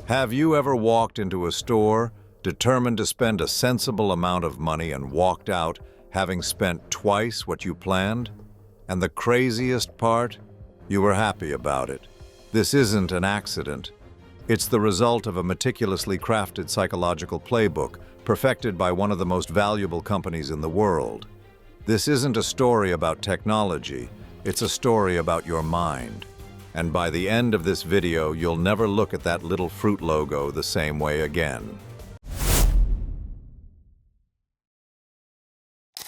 Have you ever walked into a store, determined to spend a sensible amount of money and walked out having spent twice what you planned? And the craziest part? You were happy about it. This isn't an accident. It's the result of a meticulously crafted psychological playbook perfected by one of the most valuable companies in the world. This isn't a story about technology, it's a story about your mind. And by the end of this video, you'll never look at that little fruit logo the same way again.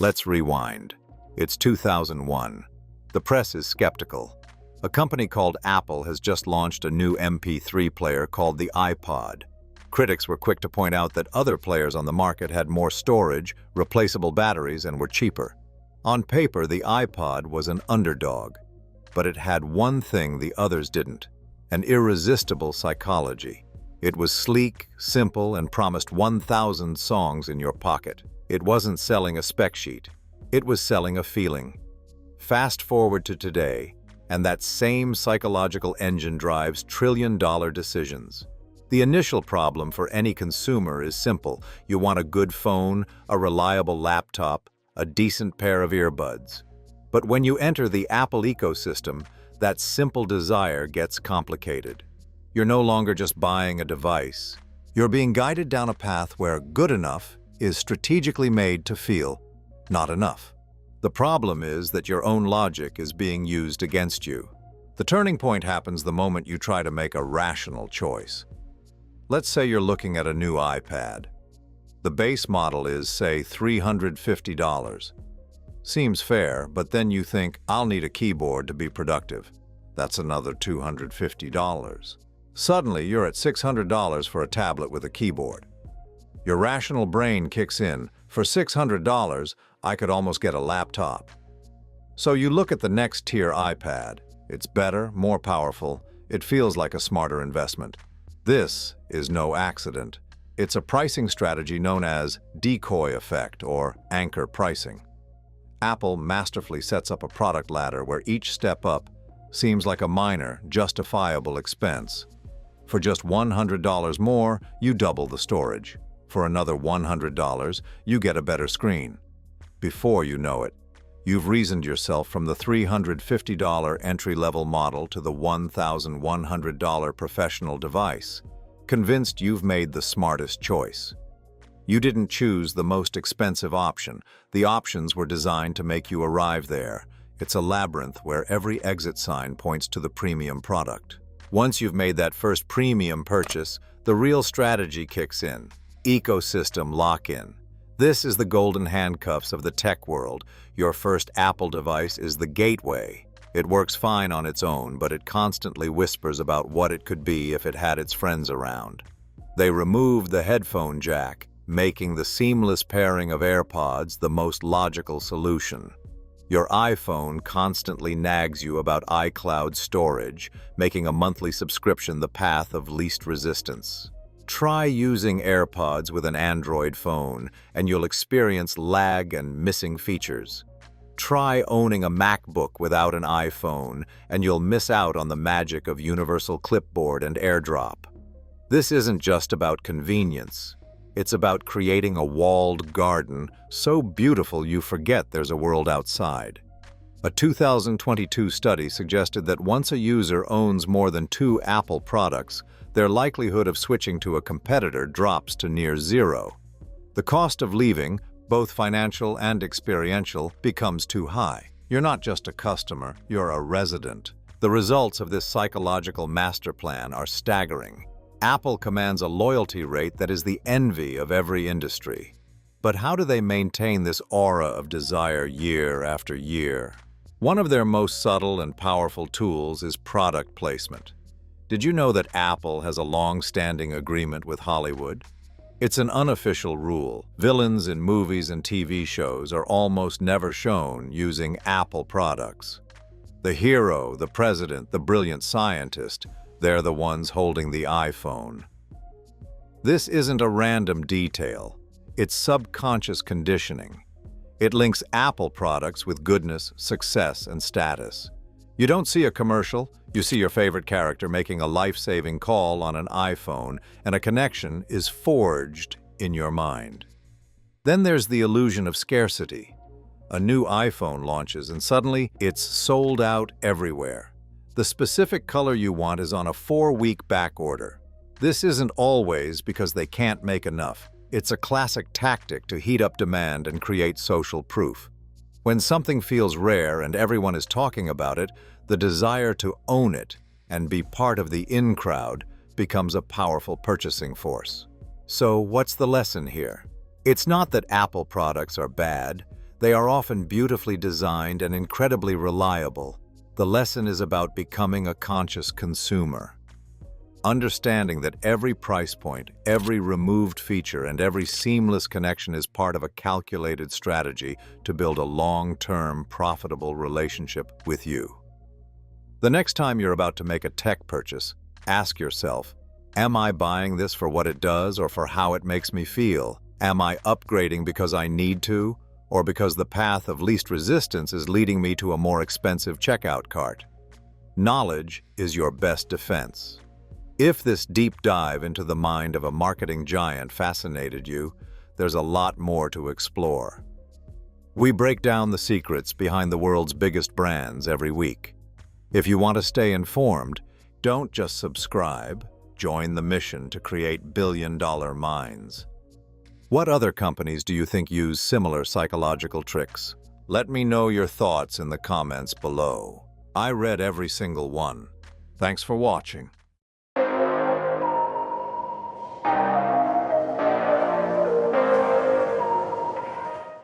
Let's rewind. It's 2001. The press is skeptical. A company called Apple has just launched a new MP3 player called the iPod. Critics were quick to point out that other players on the market had more storage, replaceable batteries, and were cheaper. On paper, the iPod was an underdog, but it had one thing the others didn't: an irresistible psychology. It was sleek, simple, and promised 1,000 songs in your pocket. It wasn't selling a spec sheet. It was selling a feeling. Fast forward to today, and that same psychological engine drives trillion-dollar decisions. The initial problem for any consumer is simple. You want a good phone, a reliable laptop, a decent pair of earbuds. But when you enter the Apple ecosystem, that simple desire gets complicated. You're no longer just buying a device. You're being guided down a path where good enough is strategically made to feel not enough. The problem is that your own logic is being used against you. The turning point happens the moment you try to make a rational choice. Let's say you're looking at a new iPad. The base model is, say, $350. Seems fair, but then you think, I'll need a keyboard to be productive. That's another $250. Suddenly, you're at $600 for a tablet with a keyboard. Your rational brain kicks in. For $600, I could almost get a laptop. So you look at the next tier iPad. It's better, more powerful. It feels like a smarter investment. This is no accident. It's a pricing strategy known as decoy effect or anchor pricing. Apple masterfully sets up a product ladder where each step up seems like a minor, justifiable expense. For just $100 more, you double the storage. For another $100, you get a better screen. Before you know it, you've reasoned yourself from the $350 entry-level model to the $1,100 professional device, convinced you've made the smartest choice. You didn't choose the most expensive option. The options were designed to make you arrive there. It's a labyrinth where every exit sign points to the premium product. Once you've made that first premium purchase, the real strategy kicks in. Ecosystem lock-in. This is the golden handcuffs of the tech world. Your first Apple device is the gateway. It works fine on its own, but it constantly whispers about what it could be if it had its friends around. They removed the headphone jack, making the seamless pairing of AirPods the most logical solution. Your iPhone constantly nags you about iCloud storage, making a monthly subscription the path of least resistance. Try using AirPods with an Android phone, and you'll experience lag and missing features. Try owning a MacBook without an iPhone, and you'll miss out on the magic of universal clipboard and AirDrop. This isn't just about convenience. It's about creating a walled garden so beautiful you forget there's a world outside. A 2022 study suggested that once a user owns more than 2 Apple products, their likelihood of switching to a competitor drops to near zero. The cost of leaving, both financial and experiential, becomes too high. You're not just a customer, you're a resident. The results of this psychological master plan are staggering. Apple commands a loyalty rate that is the envy of every industry. But how do they maintain this aura of desire year after year? One of their most subtle and powerful tools is product placement. Did you know that Apple has a long-standing agreement with Hollywood? It's an unofficial rule. Villains in movies and TV shows are almost never shown using Apple products. The hero, the president, the brilliant scientist, they're the ones holding the iPhone. This isn't a random detail. It's subconscious conditioning. It links Apple products with goodness, success, and status. You don't see a commercial, you see your favorite character making a life-saving call on an iPhone, and a connection is forged in your mind. Then there's the illusion of scarcity. A new iPhone launches and suddenly it's sold out everywhere. The specific color you want is on a 4-week back order. This isn't always because they can't make enough. It's a classic tactic to heat up demand and create social proof. When something feels rare and everyone is talking about it, the desire to own it and be part of the in crowd becomes a powerful purchasing force. So what's the lesson here? It's not that Apple products are bad. They are often beautifully designed and incredibly reliable. The lesson is about becoming a conscious consumer. Understanding that every price point, every removed feature, and every seamless connection is part of a calculated strategy to build a long-term, profitable relationship with you. The next time you're about to make a tech purchase, ask yourself, am I buying this for what it does or for how it makes me feel? Am I upgrading because I need to, or because the path of least resistance is leading me to a more expensive checkout cart? Knowledge is your best defense. If this deep dive into the mind of a marketing giant fascinated you, there's a lot more to explore. We break down the secrets behind the world's biggest brands every week. If you want to stay informed, don't just subscribe, join the mission to create billion-dollar minds. What other companies do you think use similar psychological tricks? Let me know your thoughts in the comments below. I read every single one. Thanks for watching.